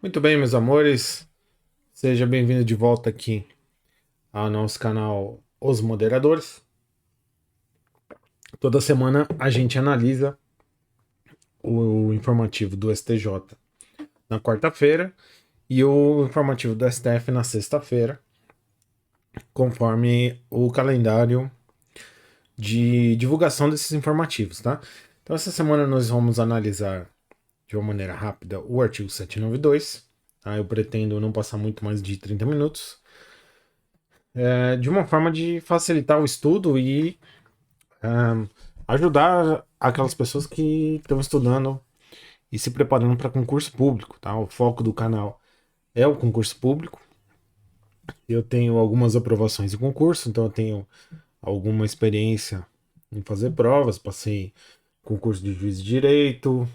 Muito bem, meus amores, seja bem-vindo de volta aqui ao nosso canal Os Moderadores. Toda semana a gente analisa o informativo do STJ na quarta-feira e o informativo do STF na sexta-feira, conforme o calendário de divulgação desses informativos, tá? Então, essa semana nós vamos analisar de uma maneira rápida o artigo 792. Tá? Eu pretendo não passar muito mais de 30 minutos. De uma forma de facilitar o estudo e ajudar aquelas pessoas que estão estudando e se preparando para concurso público, tá? O foco do canal é o concurso público. Eu tenho algumas aprovações em concurso, então eu tenho alguma experiência em fazer provas, passei concurso de juiz de direito,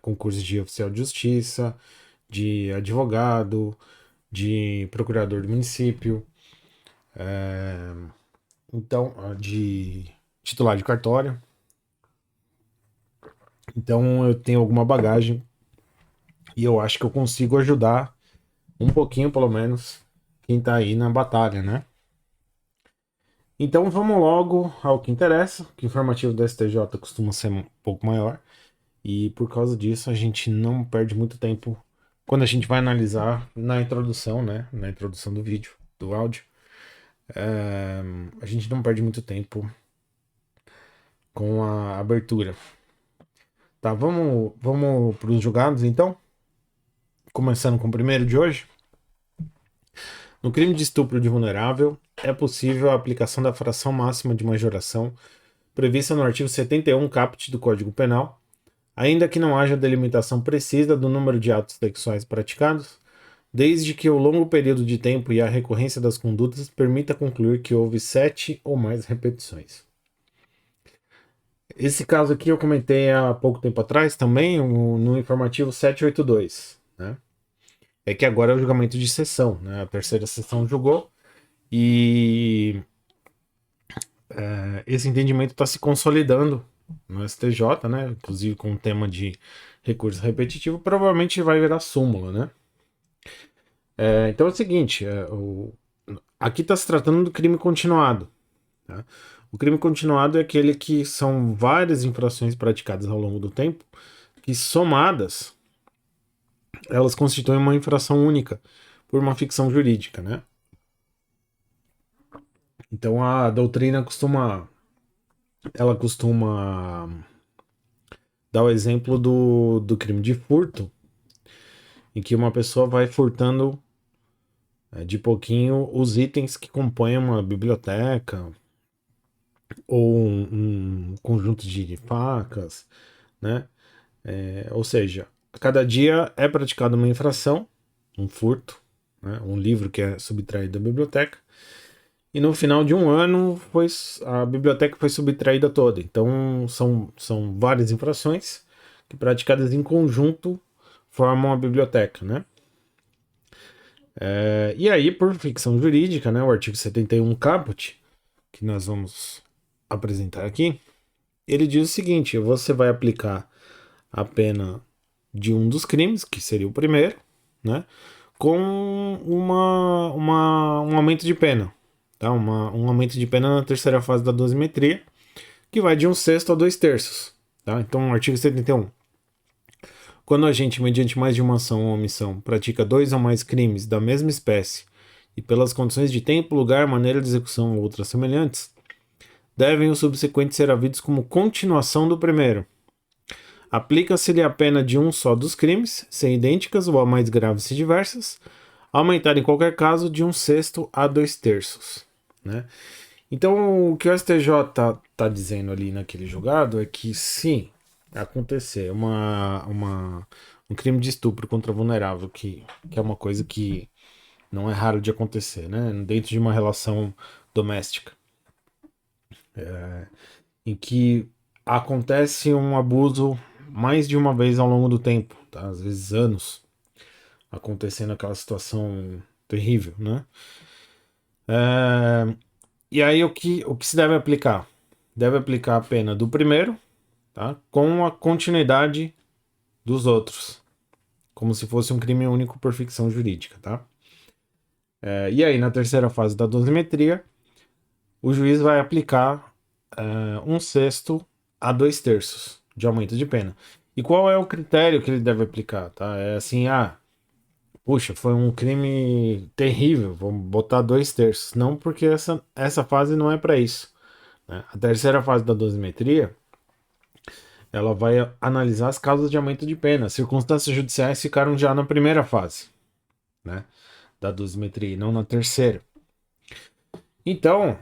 concurso de oficial de justiça, de advogado, de procurador do município, então de titular de cartório. Então eu tenho alguma bagagem e eu acho que eu consigo ajudar um pouquinho, pelo menos, quem tá aí na batalha, né? Então vamos logo ao que interessa, que o informativo do STJ costuma ser um pouco maior, e por causa disso a gente não perde muito tempo quando a gente vai analisar na introdução, né? Na introdução do vídeo, do áudio. A gente não perde muito tempo com a abertura. Tá, vamos para os julgados então? Começando com o primeiro de hoje. No crime de estupro de vulnerável, é possível a aplicação da fração máxima de majoração prevista no artigo 71 caput do Código Penal, ainda que não haja delimitação precisa do número de atos sexuais praticados, desde que o longo período de tempo e a recorrência das condutas permita concluir que houve 7 ou mais repetições. Esse caso aqui eu comentei há pouco tempo atrás também, no informativo 782, né? É que agora é o julgamento de sessão, né? A terceira sessão julgou e esse entendimento está se consolidando no STJ, né? Inclusive com o tema de recurso repetitivo, provavelmente vai virar súmula, né? Então é o seguinte, aqui está se tratando do crime continuado. Tá? O crime continuado é aquele que são várias infrações praticadas ao longo do tempo, que somadas, elas constituem uma infração única por uma ficção jurídica, né? Então a doutrina costuma dar o exemplo do crime de furto, em que uma pessoa vai furtando de pouquinho os itens que compõem uma biblioteca ou um conjunto de facas, né? Ou seja, a cada dia é praticada uma infração, um furto, né? Um livro que é subtraído da biblioteca, e no final de um ano a biblioteca foi subtraída toda. Então são várias infrações que praticadas em conjunto formam a biblioteca, né? E aí, por ficção jurídica, né, o artigo 71 caput, que nós vamos apresentar aqui, ele diz o seguinte: você vai aplicar a pena de um dos crimes, que seria o primeiro, né, com um aumento de pena, tá? Um aumento de pena na terceira fase da dosimetria, que vai de 1/6 a 2/3. Tá? Então, artigo 71. Quando o agente, mediante mais de uma ação ou omissão, pratica dois ou mais crimes da mesma espécie e pelas condições de tempo, lugar, maneira de execução ou outras semelhantes, devem os subsequentes ser havidos como continuação do primeiro. Aplica-se-lhe a pena de um só dos crimes, se idênticas ou a mais graves se diversas, aumentar em qualquer caso de 1/6 a 2/3. Né? Então, o que o STJ está dizendo ali naquele julgado é que se acontecer um crime de estupro contra vulnerável, que é uma coisa que não é raro de acontecer, né? Dentro de uma relação doméstica, em que acontece um abuso mais de uma vez ao longo do tempo, tá? Às vezes anos, acontecendo aquela situação terrível, né? E aí o que se deve aplicar? Deve aplicar a pena do primeiro, tá? Com a continuidade dos outros. como se fosse um crime único por ficção jurídica, tá? E aí, na terceira fase da dosimetria, o juiz vai aplicar 1/6 a 2/3 de aumento de pena. E qual é o critério que ele deve aplicar, tá? É assim, puxa, foi um crime terrível, vamos botar 2/3. Não, porque essa fase não é para isso, né? A terceira fase da dosimetria, ela vai analisar as causas de aumento de pena. As circunstâncias judiciais ficaram já na primeira fase, né, da dosimetria, e não na terceira. Então,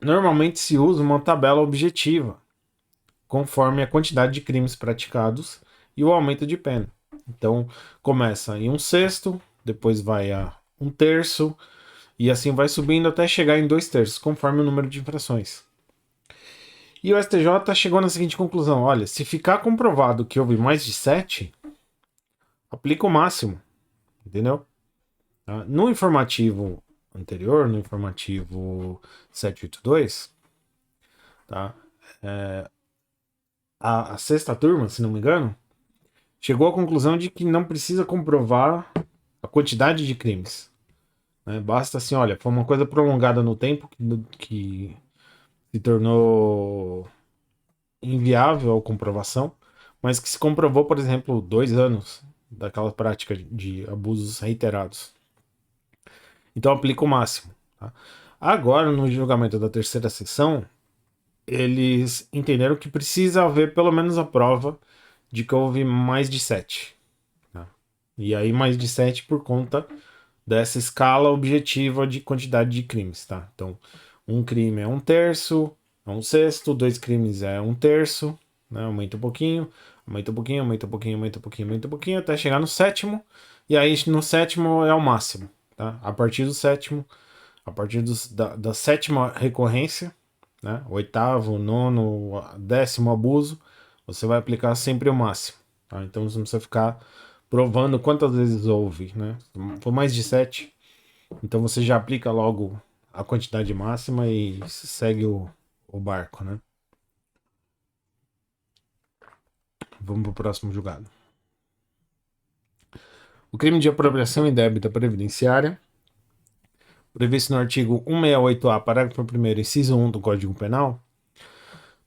normalmente se usa uma tabela objetiva, conforme a quantidade de crimes praticados e o aumento de pena. Então, começa em 1/6, depois vai a 1/3, e assim vai subindo até chegar em 2/3, conforme o número de infrações. E o STJ chegou na seguinte conclusão: olha, se ficar comprovado que houve mais de 7, aplica o máximo, entendeu? No informativo anterior, no informativo 782, tá? A sexta turma, se não me engano, chegou à conclusão de que não precisa comprovar a quantidade de crimes, né? Basta assim, olha, foi uma coisa prolongada no tempo que se tornou inviável a comprovação, mas que se comprovou, por exemplo, 2 anos daquela prática de abusos reiterados. Então aplica o máximo. Tá? Agora, no julgamento da terceira sessão, eles entenderam que precisa haver pelo menos a prova de que houve mais de 7. Tá? E aí mais de 7 por conta dessa escala objetiva de quantidade de crimes. Tá? Então, um crime é 1/3, é 1/6, 2 crimes é 1/3, né? Aumenta um pouquinho, aumenta um pouquinho, aumenta um pouquinho, aumenta um pouquinho, aumenta um pouquinho, até chegar no sétimo, e aí no sétimo é o máximo. Tá? A partir do sétimo, a partir da sétima recorrência, né? Oitavo, nono, 10º abuso, você vai aplicar sempre o máximo. Tá? Então você não precisa ficar provando quantas vezes houve, né? Se for mais de 7, então você já aplica logo a quantidade máxima e segue o barco, né? Vamos para o próximo julgado. O crime de apropriação indébita previdenciária, previsto no artigo 168-A, parágrafo 1º, inciso 1 do Código Penal,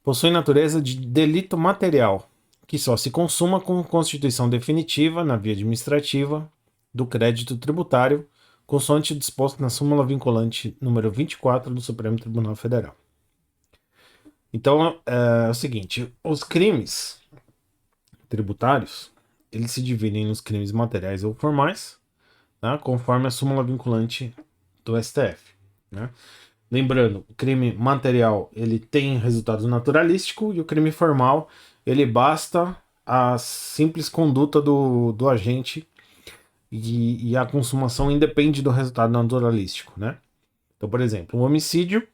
possui natureza de delito material, que só se consuma com constituição definitiva, na via administrativa, do crédito tributário, consoante disposto na súmula vinculante número 24 do Supremo Tribunal Federal. Então, é o seguinte, os crimes tributários, eles se dividem nos crimes materiais ou formais, né, conforme a súmula vinculante do STF, né? Lembrando, o crime material ele tem resultado naturalístico e o crime formal ele basta a simples conduta do agente e a consumação independe do resultado naturalístico, né? Então, por exemplo, um homicídio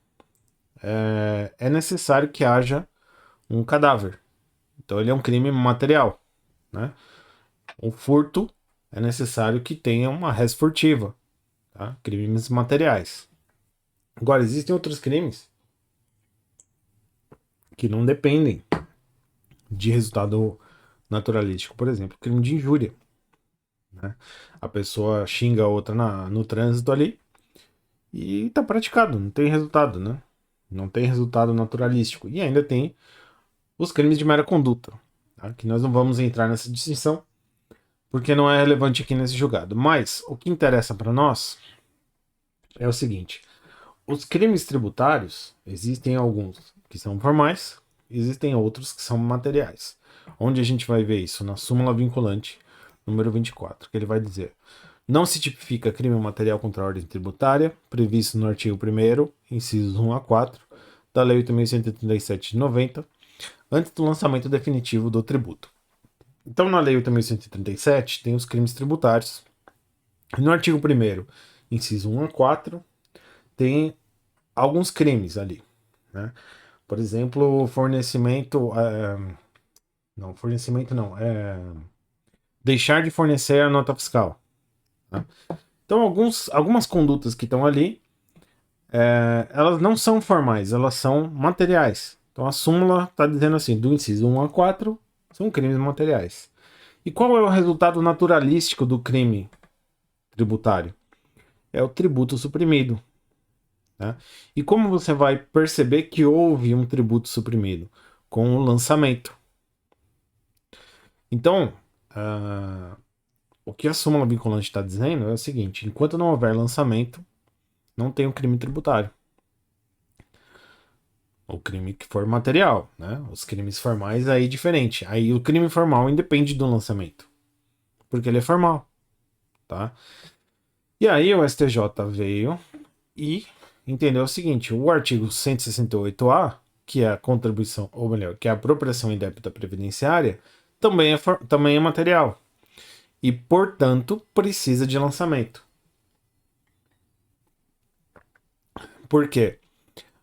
é necessário que haja um cadáver. Então, ele é um crime material, né? Um furto é necessário que tenha uma res furtiva, tá? Crimes materiais. Agora, existem outros crimes que não dependem de resultado naturalístico. Por exemplo, crime de injúria, né? A pessoa xinga a outra no trânsito ali e tá praticado, não tem resultado, né? Não tem resultado naturalístico. E ainda tem os crimes de mera conduta, tá? Que nós não vamos entrar nessa distinção, porque não é relevante aqui nesse julgado. Mas o que interessa para nós é o seguinte: os crimes tributários, existem alguns que são formais, existem outros que são materiais. Onde a gente vai ver isso? Na súmula vinculante número 24, que ele vai dizer: não se tipifica crime material contra a ordem tributária, previsto no artigo 1º, incisos 1 a 4, da Lei 8.137 de 90, antes do lançamento definitivo do tributo. Então, na Lei 8.137, tem os crimes tributários. No artigo 1º, inciso 1 a 4, tem alguns crimes ali, né? Por exemplo, fornecimento... não, fornecimento não. Deixar de fornecer a nota fiscal. Né? Então, algumas condutas que estão ali, elas não são formais, elas são materiais. Então, a súmula está dizendo assim, do inciso 1 a 4, são crimes materiais. E qual é o resultado naturalístico do crime tributário? É o tributo suprimido. Tá? E como você vai perceber que houve um tributo suprimido? Com o lançamento. Então, o que a súmula vinculante está dizendo é o seguinte: enquanto não houver lançamento, não tem um crime tributário. O crime que for material, né? Os crimes formais aí é diferente. Aí o crime formal independe do lançamento, porque ele é formal, tá? E aí o STJ veio e entendeu o seguinte: o artigo 168-A, que é a contribuição, ou melhor, que é a apropriação indébita previdenciária, também é material. E, portanto, precisa de lançamento. Por quê?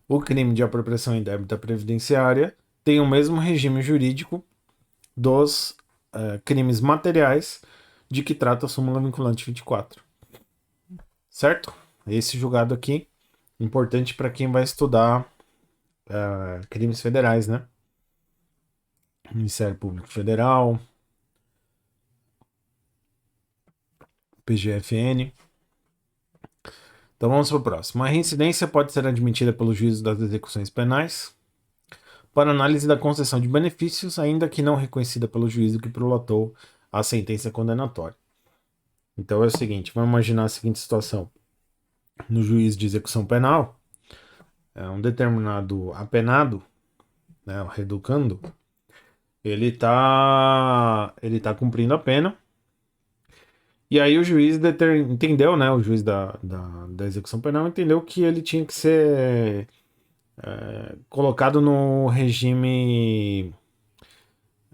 O crime de apropriação indébita previdenciária tem o mesmo regime jurídico dos crimes materiais de que trata a súmula vinculante 24. Certo? Esse julgado aqui, importante para quem vai estudar crimes federais, né? Ministério Público Federal, PGFN. Então vamos para o próximo. A reincidência pode ser admitida pelo juízo das execuções penais para análise da concessão de benefícios, ainda que não reconhecida pelo juízo que prolatou a sentença condenatória. Então é o seguinte, vamos imaginar a seguinte situação. No juízo de execução penal, um determinado apenado, né, o reeducando, ele tá cumprindo a pena. E aí o juiz entendeu, né? O juiz da execução penal entendeu que ele tinha que ser colocado no regime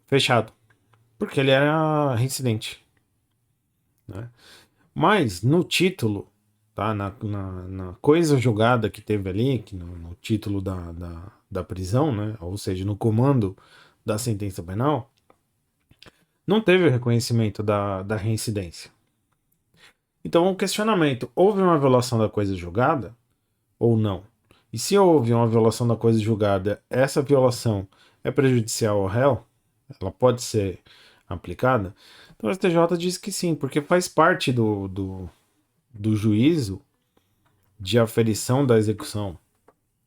fechado, porque ele era reincidente, né? Mas no título, tá? Na coisa julgada que teve ali, que no título da prisão, né? Ou seja, no comando da sentença penal, não teve o reconhecimento da reincidência. Então, um questionamento: houve uma violação da coisa julgada ou não? E se houve uma violação da coisa julgada, essa violação é prejudicial ao réu? Ela pode ser aplicada? Então, o STJ diz que sim, porque faz parte do juízo de aferição da execução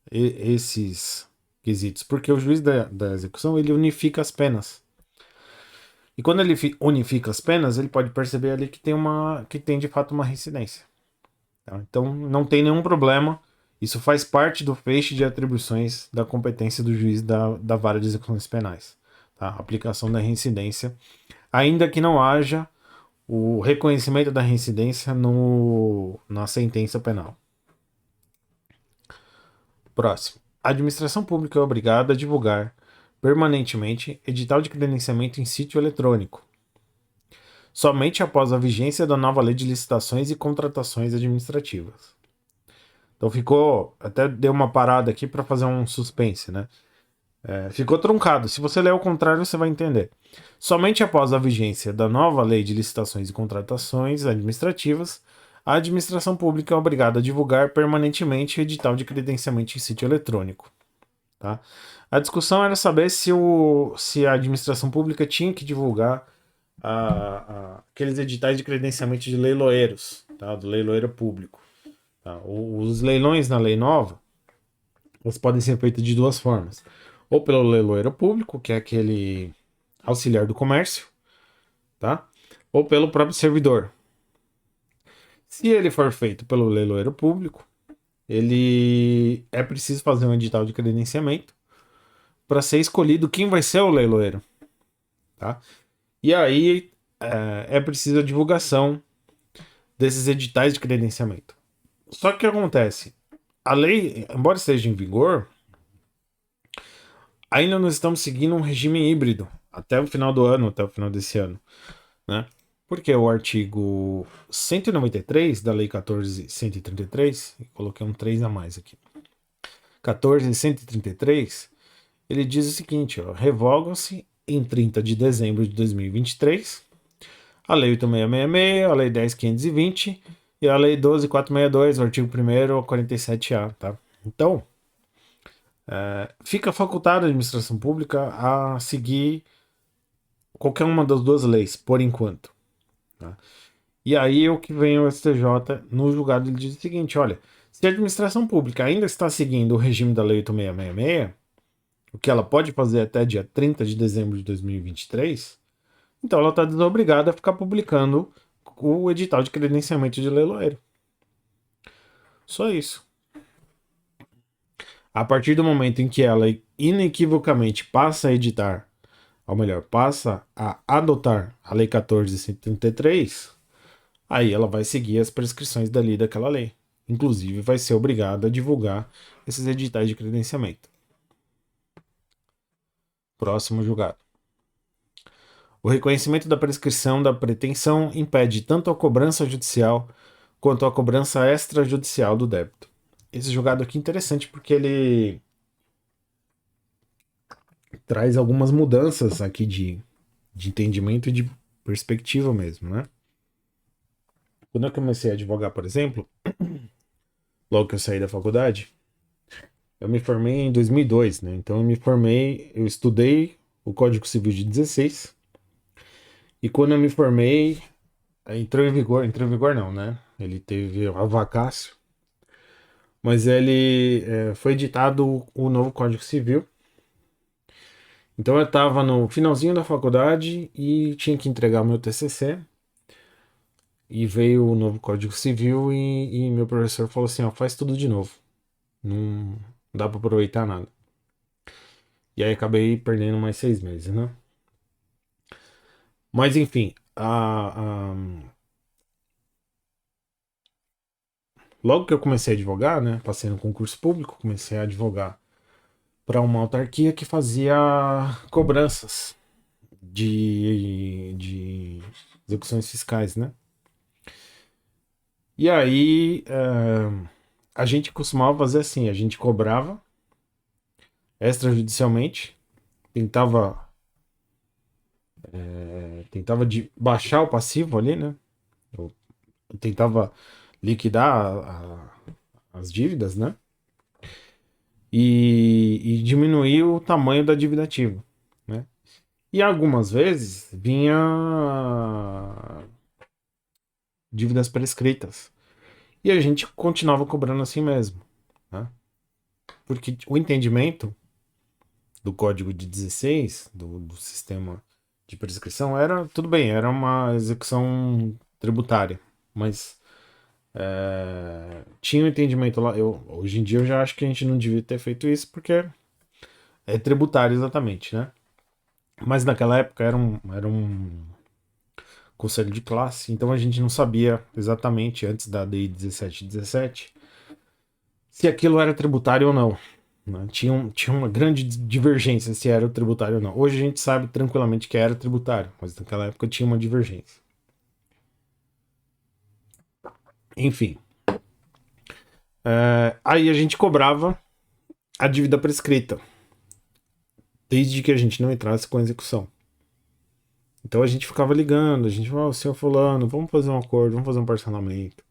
esses quesitos, porque o juiz da execução ele unifica as penas. E quando ele unifica as penas, ele pode perceber ali que tem de fato uma reincidência. Tá? Então não tem nenhum problema. Isso faz parte do feixe de atribuições da competência do juiz da vara de execuções penais. Tá? Aplicação da reincidência, ainda que não haja o reconhecimento da reincidência na sentença penal. Próximo. A administração pública é obrigada a divulgar permanentemente edital de credenciamento em sítio eletrônico, somente após a vigência da nova lei de licitações e contratações administrativas. Então ficou, até deu uma parada aqui para fazer um suspense, né? Ficou truncado. Se você ler ao contrário, você vai entender. Somente após a vigência da nova lei de licitações e contratações administrativas, a administração pública é obrigada a divulgar permanentemente o edital de credenciamento em sítio eletrônico. Tá? A discussão era saber se a administração pública tinha que divulgar aqueles editais de credenciamento de leiloeiros, tá? Do leiloeiro público. Tá? Os leilões na lei nova, eles podem ser feitos de duas formas. Ou pelo leiloeiro público, que é aquele auxiliar do comércio, tá? Ou pelo próprio servidor. Se ele for feito pelo leiloeiro público, ele é preciso fazer um edital de credenciamento para ser escolhido quem vai ser o leiloeiro, tá? E aí é preciso a divulgação desses editais de credenciamento. Só que o que acontece? A lei, embora esteja em vigor, ainda nós estamos seguindo um regime híbrido até o final do ano, até o final desse ano, né? Porque o artigo 193 da Lei 14.133, coloquei um 3 a mais aqui, 14.133, ele diz o seguinte, ó: revogam-se em 30 de dezembro de 2023 a Lei 8.666, a Lei 10.520 e a Lei 12.462, o artigo 1º, 47A, tá? Então, fica facultado à administração pública a seguir qualquer uma das duas leis, por enquanto. Tá? E aí o que vem o STJ no julgado, ele diz o seguinte, olha, se a administração pública ainda está seguindo o regime da Lei 8666, o que ela pode fazer até dia 30 de dezembro de 2023, então ela está desobrigada a ficar publicando o edital de credenciamento de leiloeiro. Só isso. A partir do momento em que ela inequivocamente passa a editar, ou melhor, passa a adotar a Lei 14.133, aí ela vai seguir as prescrições dali daquela lei. Inclusive, vai ser obrigada a divulgar esses editais de credenciamento. Próximo julgado. O reconhecimento da prescrição da pretensão impede tanto a cobrança judicial quanto a cobrança extrajudicial do débito. Esse julgado aqui é interessante porque ele traz algumas mudanças aqui de entendimento e de perspectiva mesmo, né? Quando eu comecei a advogar, por exemplo, logo que eu saí da faculdade, eu me formei em 2002, né? Então eu estudei o Código Civil de 16, e quando eu me formei, entrou em vigor não, né? Ele teve a vacácio, mas ele foi editado o novo Código Civil. Então eu estava no finalzinho da faculdade e tinha que entregar o meu TCC, e veio o novo Código Civil e meu professor falou assim, ó, faz tudo de novo, não dá para aproveitar nada. E aí acabei perdendo mais 6 meses, né? Mas enfim, logo que eu comecei a advogar, né? Passei no concurso público, comecei a advogar para uma autarquia que fazia cobranças de execuções fiscais, né? E aí a gente costumava fazer assim, a gente cobrava extrajudicialmente, tentava baixar o passivo ali, né? Eu tentava liquidar as dívidas, né? E diminuir o tamanho da dívida ativa, né? E algumas vezes vinha dívidas prescritas. E a gente continuava cobrando assim mesmo, né? Porque o entendimento do código de 16, do sistema de prescrição, era, tudo bem, era uma execução tributária, mas tinha um entendimento lá. Hoje em dia eu já acho que a gente não devia ter feito isso, porque é tributário exatamente, né? Mas naquela época era um conselho de classe, então a gente não sabia exatamente, antes da DI 1717, se aquilo era tributário ou não. Né? Tinha uma grande divergência se era tributário ou não. Hoje a gente sabe tranquilamente que era tributário, mas naquela época tinha uma divergência. Enfim. Aí a gente cobrava a dívida prescrita, desde que a gente não entrasse com a execução. Então a gente ficava ligando, a gente falava, senhor fulano, vamos fazer um acordo, vamos fazer um parcelamento.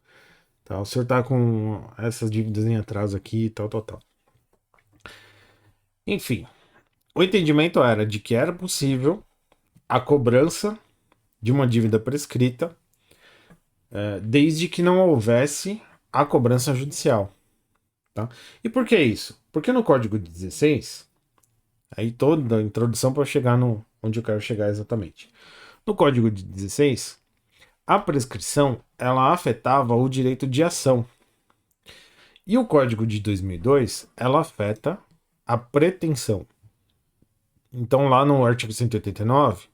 Tá? O senhor tá com essas dívidas em atraso aqui, tal, tal, tal. Enfim, o entendimento era de que era possível a cobrança de uma dívida prescrita, desde que não houvesse a cobrança judicial. Tá? E por que isso? Porque no Código de 16, aí toda a introdução para chegar no onde eu quero chegar exatamente. No Código de 16, a prescrição ela afetava o direito de ação. E o Código de 2002, ela afeta a pretensão. Então, lá no artigo 189,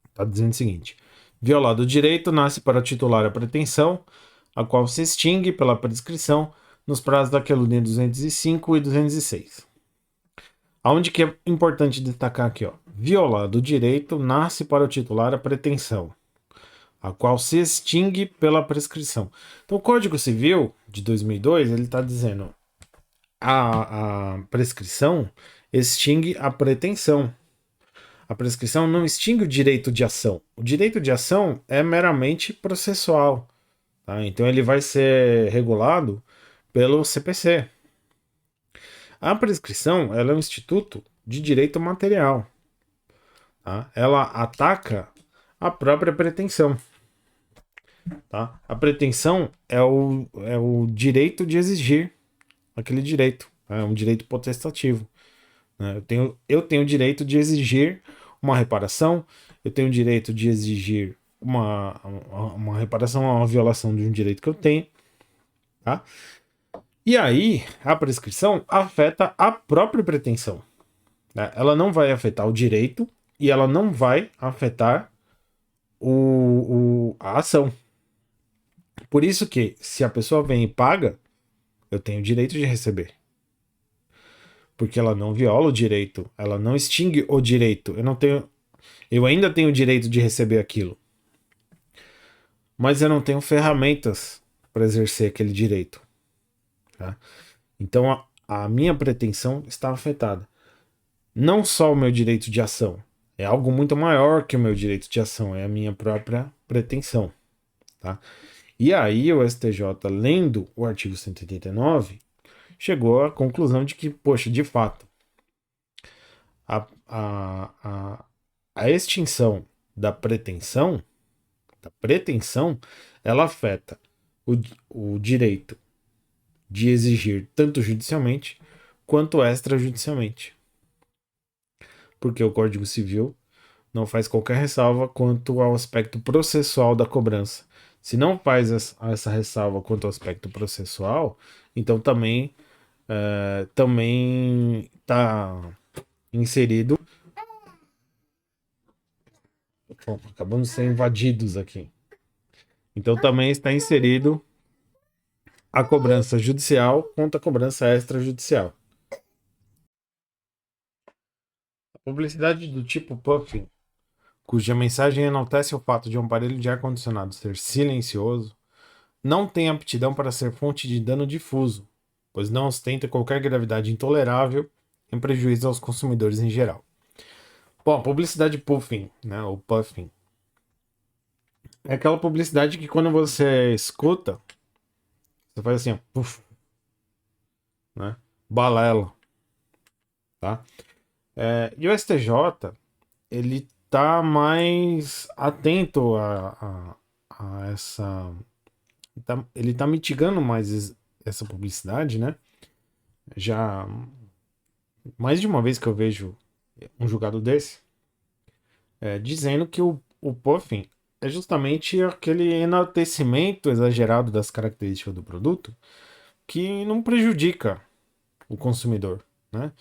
está dizendo o seguinte: violado o direito, nasce para titular a pretensão, a qual se extingue pela prescrição nos prazos daquela linha 205 e 206. Aonde que é importante destacar aqui, ó? Violado o direito, nasce para o titular a pretensão, a qual se extingue pela prescrição. Então, o Código Civil de 2002, ele está dizendo a prescrição extingue a pretensão. A prescrição não extingue o direito de ação. O direito de ação é meramente processual. Tá? Então ele vai ser regulado pelo CPC. A prescrição ela é um instituto de direito material. tá? Ela ataca a própria pretensão. Tá? A pretensão é o direito de exigir aquele direito. É um direito potestativo. Né? Eu tenho o direito de exigir uma reparação, eu tenho o direito de exigir uma reparação a uma violação de um direito que eu tenho. Tá? E aí, a prescrição afeta a própria pretensão. Né? Ela não vai afetar o direito e ela não vai afetar a ação. Por isso que, se a pessoa vem e paga, eu tenho o direito de receber. Porque ela não viola o direito, ela não extingue o direito. Eu ainda tenho o direito de receber aquilo. Mas eu não tenho ferramentas para exercer aquele direito. Tá? Então a minha pretensão está afetada. Não só o meu direito de ação, é algo muito maior que o meu direito de ação, é a minha própria pretensão. Tá? E aí o STJ, lendo o artigo 189, chegou à conclusão de que, poxa, de fato, a extinção da pretensão, ela afeta o direito de exigir tanto judicialmente quanto extrajudicialmente. Porque o Código Civil não faz qualquer ressalva quanto ao aspecto processual da cobrança. Se não faz essa ressalva quanto ao aspecto processual, então também está inserido. Bom, acabamos de ser invadidos aqui. Então também está inserido a cobrança judicial contra a cobrança extrajudicial. A publicidade do tipo puffing, cuja mensagem enaltece o fato de um aparelho de ar-condicionado ser silencioso, não tem aptidão para ser fonte de dano difuso, pois não ostenta qualquer gravidade intolerável em prejuízo aos consumidores em geral. Bom, a publicidade puffing, né, ou puffing, é aquela publicidade que quando você escuta, você faz assim, ó, puff, né, balela, tá? E o STJ, ele tá mais atento a essa... Ele tá mitigando mais essa publicidade, né? Já mais de uma vez que eu vejo um julgado desse, dizendo que o puffing é justamente aquele enaltecimento exagerado das características do produto que não prejudica o consumidor, né?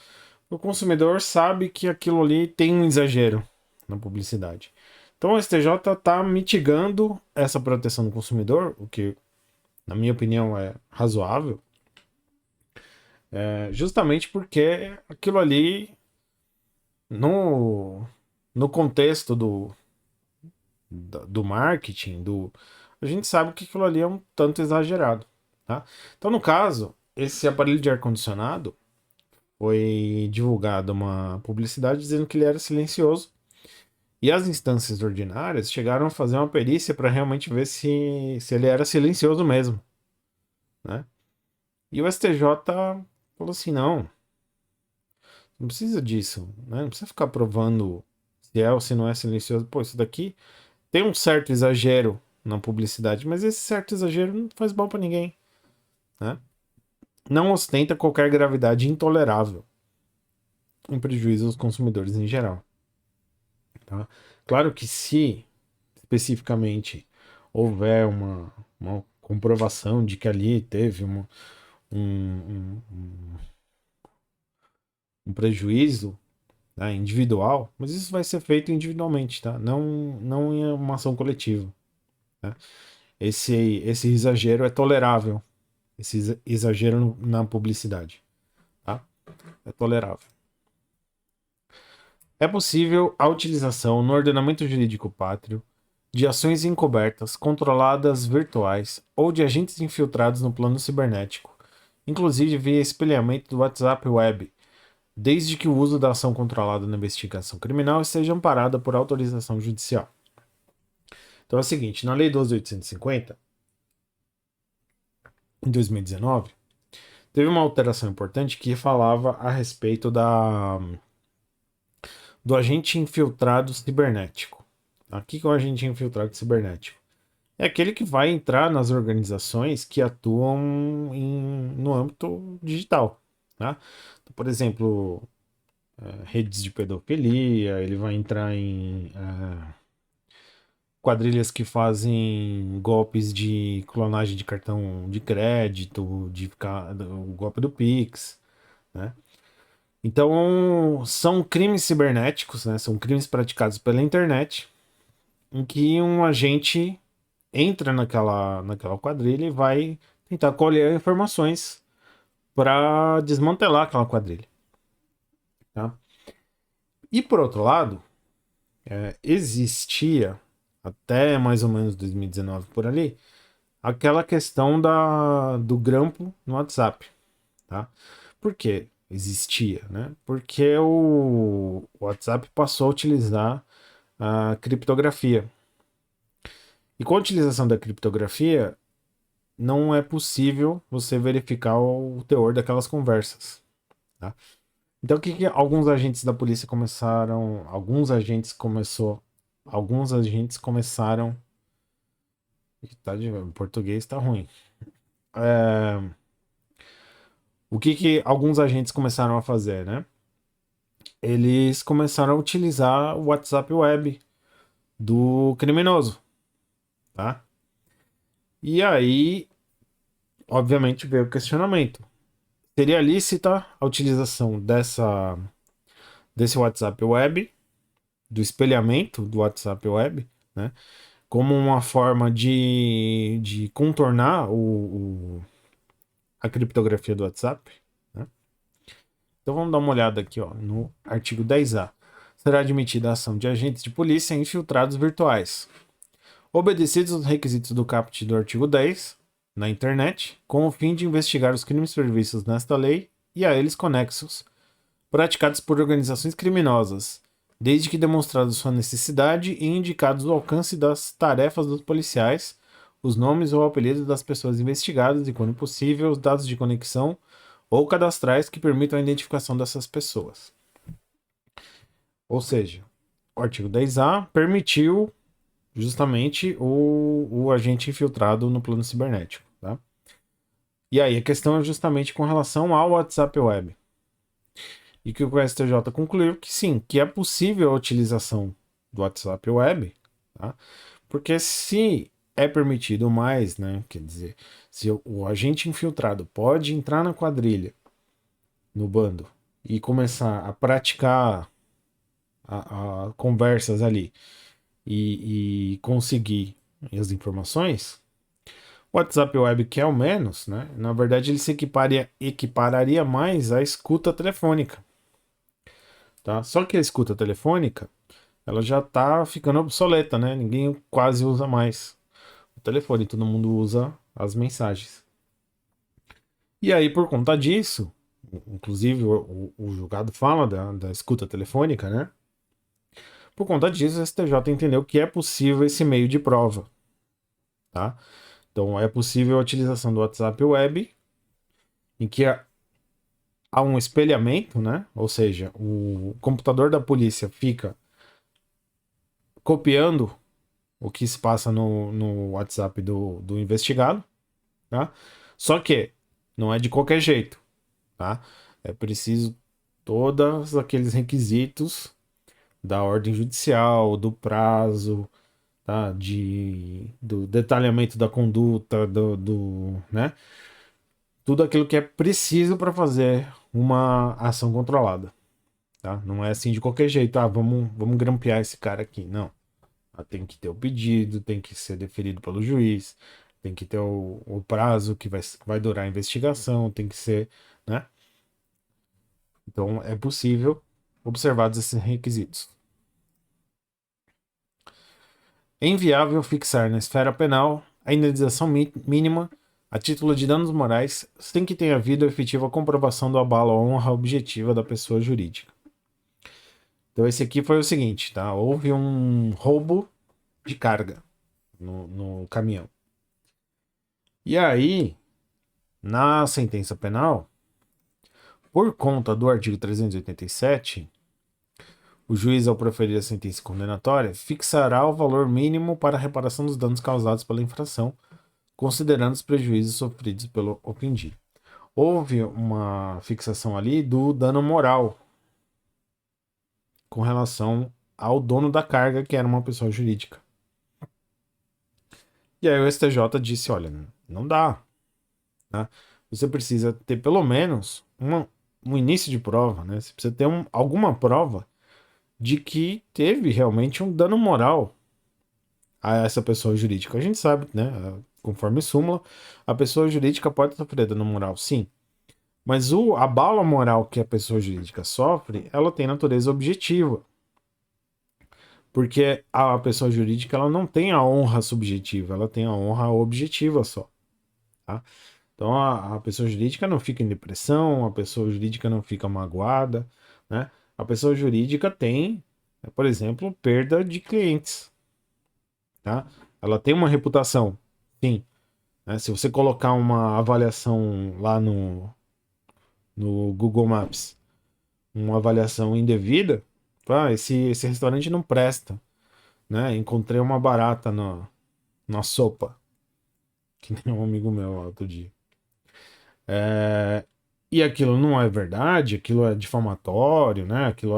O consumidor sabe que aquilo ali tem um exagero na publicidade. Então o STJ está mitigando essa proteção do consumidor, o que, na minha opinião, é razoável, justamente porque aquilo ali, no contexto do marketing, a gente sabe que aquilo ali é um tanto exagerado. Tá? Então, no caso, esse aparelho de ar-condicionado foi divulgada uma publicidade dizendo que ele era silencioso. E as instâncias ordinárias chegaram a fazer uma perícia para realmente ver se ele era silencioso mesmo. Né? E o STJ falou assim: não precisa disso. Né? Não precisa ficar provando se é ou se não é silencioso. Pô, isso daqui tem um certo exagero na publicidade, mas esse certo exagero não faz mal para ninguém. Né? Não ostenta qualquer gravidade intolerável em prejuízo aos consumidores em geral. Tá? Claro que se especificamente houver uma comprovação de que ali teve um, um, um prejuízo, né, individual, mas isso vai ser feito individualmente, tá? Não em uma ação coletiva. Tá? Esse exagero é tolerável, esse exagero na publicidade, tá? É tolerável. É possível a utilização no ordenamento jurídico pátrio de ações encobertas, controladas virtuais ou de agentes infiltrados no plano cibernético, inclusive via espelhamento do WhatsApp Web, desde que o uso da ação controlada na investigação criminal esteja amparada por autorização judicial. Então é o seguinte, na Lei 12.850, em 2019, teve uma alteração importante que falava a respeito do agente infiltrado cibernético. O que é o agente infiltrado cibernético? É aquele que vai entrar nas organizações que atuam no âmbito digital. Tá? Então, por exemplo, redes de pedofilia, ele vai entrar em quadrilhas que fazem golpes de clonagem de cartão de crédito, o golpe do Pix, né? Então, são crimes cibernéticos, né? São crimes praticados pela internet, em que um agente entra naquela quadrilha e vai tentar colher informações para desmantelar aquela quadrilha, tá? E por outro lado, existia até mais ou menos 2019 por ali aquela questão do grampo no WhatsApp, tá? Por quê? Existia, né? Porque o WhatsApp passou a utilizar a criptografia. E com a utilização da criptografia, não é possível você verificar o teor daquelas conversas, tá? Então, o que alguns agentes da polícia começaram... Alguns agentes começaram... O português tá ruim. O que alguns agentes começaram a fazer, né? Eles começaram a utilizar o WhatsApp Web do criminoso, tá? E aí, obviamente, veio o questionamento. Seria lícita a utilização desse WhatsApp Web, do espelhamento do WhatsApp Web, né? Como uma forma de contornar a criptografia do WhatsApp, né? Então vamos dar uma olhada aqui, ó, no artigo 10A. Será admitida a ação de agentes de polícia infiltrados virtuais, obedecidos os requisitos do caput do artigo 10, na internet, com o fim de investigar os crimes previstos nesta lei e a eles conexos, praticados por organizações criminosas, desde que demonstrado sua necessidade e indicados o alcance das tarefas dos policiais, os nomes ou apelidos das pessoas investigadas e, quando possível, os dados de conexão ou cadastrais que permitam a identificação dessas pessoas. Ou seja, o artigo 10A permitiu justamente o agente infiltrado no plano cibernético, tá? E aí a questão é justamente com relação ao WhatsApp Web. E que o STJ concluiu que sim, que é possível a utilização do WhatsApp Web, tá? Porque se é permitido mais, né? Quer dizer, se o agente infiltrado pode entrar na quadrilha, no bando, e começar a praticar a conversas ali e conseguir as informações, o WhatsApp Web, que é o menos, né? Na verdade, ele se equipararia mais à escuta telefônica, tá? Só que a escuta telefônica, ela já tá ficando obsoleta, né? Ninguém quase usa mais o telefone, todo mundo usa as mensagens. E aí, por conta disso, inclusive o julgado fala da escuta telefônica, né? Por conta disso, o STJ entendeu que é possível esse meio de prova, tá? Então, é possível a utilização do WhatsApp Web, em que há um espelhamento, né? Ou seja, o computador da polícia fica copiando o que se passa no WhatsApp do investigado, tá? Só que não é de qualquer jeito, tá? É preciso todos aqueles requisitos da ordem judicial, do prazo, tá? Do detalhamento da conduta, né? Tudo aquilo que é preciso para fazer uma ação controlada, tá? Não é assim de qualquer jeito, vamos grampear esse cara aqui, não. Tem que ter o pedido, tem que ser deferido pelo juiz, tem que ter o prazo que vai durar a investigação, tem que ser, né? Então é possível observados esses requisitos. É inviável fixar na esfera penal a indenização mínima a título de danos morais sem que tenha havido efetiva comprovação do abalo à honra objetiva da pessoa jurídica. Então esse aqui foi o seguinte, tá? Houve um roubo de carga no caminhão. E aí, na sentença penal, por conta do artigo 387, o juiz, ao proferir a sentença condenatória, fixará o valor mínimo para a reparação dos danos causados pela infração, considerando os prejuízos sofridos pelo ofendido. Houve uma fixação ali do dano moral com relação ao dono da carga, que era uma pessoa jurídica. E aí o STJ disse, olha, não dá. Tá? Você precisa ter pelo menos um início de prova, né? Você precisa ter alguma prova de que teve realmente um dano moral a essa pessoa jurídica. A gente sabe, né? Conforme súmula, a pessoa jurídica pode sofrer dano moral, sim. Mas a bala moral que a pessoa jurídica sofre, ela tem natureza objetiva. Porque a pessoa jurídica ela não tem a honra subjetiva, ela tem a honra objetiva só. Tá? Então a pessoa jurídica não fica em depressão, a pessoa jurídica não fica magoada, né? A pessoa jurídica tem, por exemplo, perda de clientes. Tá? Ela tem uma reputação, sim. Né? Se você colocar uma avaliação lá no Google Maps, uma avaliação indevida, esse restaurante não presta. Né? Encontrei uma barata na sopa, que nem um amigo meu lá outro dia. E aquilo não é verdade, aquilo é difamatório, né? Aquilo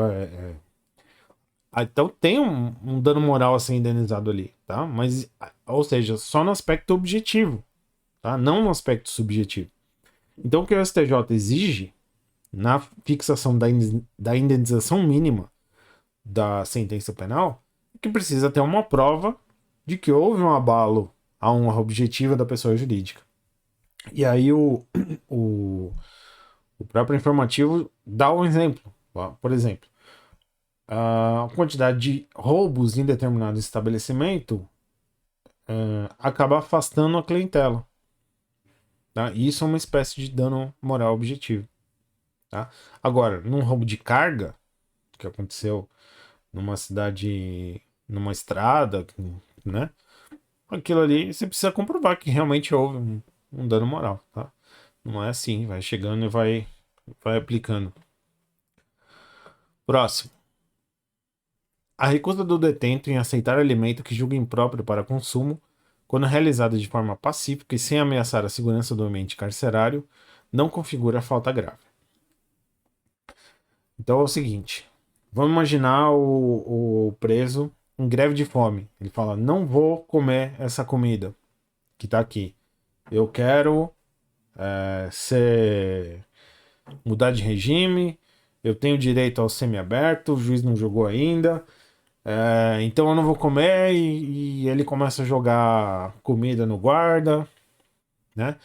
então tem um dano moral a ser indenizado ali, tá? Mas, ou seja, só no aspecto objetivo, tá? Não no aspecto subjetivo. Então o que o STJ exige na fixação da indenização mínima da sentença penal é que precisa ter uma prova de que houve um abalo à honra objetiva da pessoa jurídica. E aí o, o próprio informativo dá um exemplo. Por exemplo, a quantidade de roubos em determinado estabelecimento acaba afastando a clientela. Tá? E isso é uma espécie de dano moral objetivo. Tá? Agora, num roubo de carga, que aconteceu numa cidade, numa estrada, né? Aquilo ali você precisa comprovar que realmente houve um dano moral. Tá? Não é assim, vai chegando e vai aplicando. Próximo. A recusa do detento em aceitar alimento que julga impróprio para consumo, quando realizada de forma pacífica e sem ameaçar a segurança do ambiente carcerário, não configura falta grave. Então é o seguinte: vamos imaginar o preso em greve de fome. Ele fala: não vou comer essa comida que tá aqui. Eu quero mudar de regime. Eu tenho direito ao semiaberto. O juiz não julgou ainda. Então eu não vou comer e ele começa a jogar comida no guarda, né?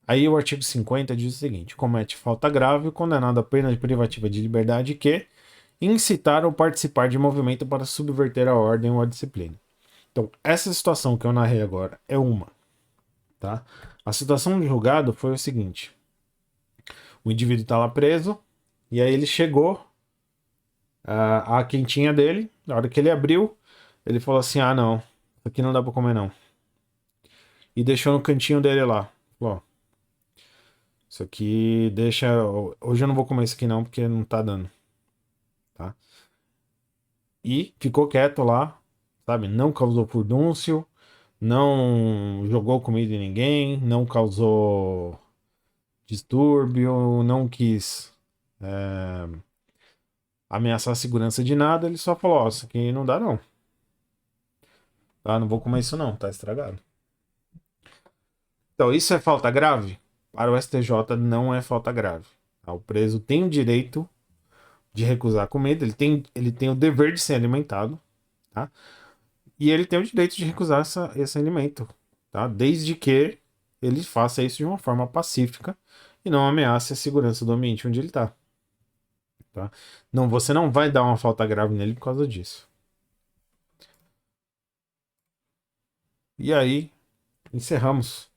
Aí o artigo 50 diz o seguinte: comete falta grave, condenado a pena de privativa de liberdade que incitar ou participar de movimento para subverter a ordem ou a disciplina. Então, essa situação que eu narrei agora é uma, tá? A situação de julgado foi o seguinte: o indivíduo está lá preso e aí ele chegou a quentinha dele, na hora que ele abriu, ele falou assim: ah, não, isso aqui não dá pra comer não. E deixou no cantinho dele lá. Falou, ó, isso aqui deixa. Hoje eu não vou comer isso aqui não, porque não tá dando. Tá? E ficou quieto lá, sabe? Não causou furdúncio, não jogou comida em ninguém, não causou distúrbio, não quis ameaçar a segurança de nada. Ele só falou: ó, isso aqui não dá não. Tá? Não vou comer isso não, tá estragado. Então, isso é falta grave? Para o STJ, não é falta grave. Tá? O preso tem o direito de recusar a comida, ele tem o dever de ser alimentado, tá? E ele tem o direito de recusar esse alimento, tá? Desde que ele faça isso de uma forma pacífica e não ameace a segurança do ambiente onde ele está. Tá? Não, você não vai dar uma falta grave nele por causa disso. E aí, encerramos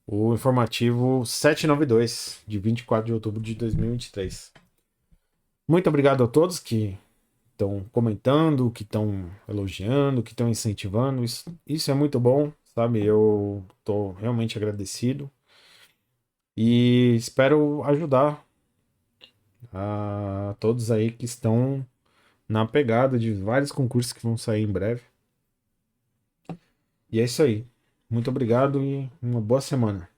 o informativo 792, de 24 de outubro de 2023. Muito obrigado a todos que estão comentando, que estão elogiando, que estão incentivando. Isso é muito bom, sabe? Eu estou realmente agradecido e espero ajudar a todos aí que estão na pegada de vários concursos que vão sair em breve. E é isso aí. Muito obrigado e uma boa semana.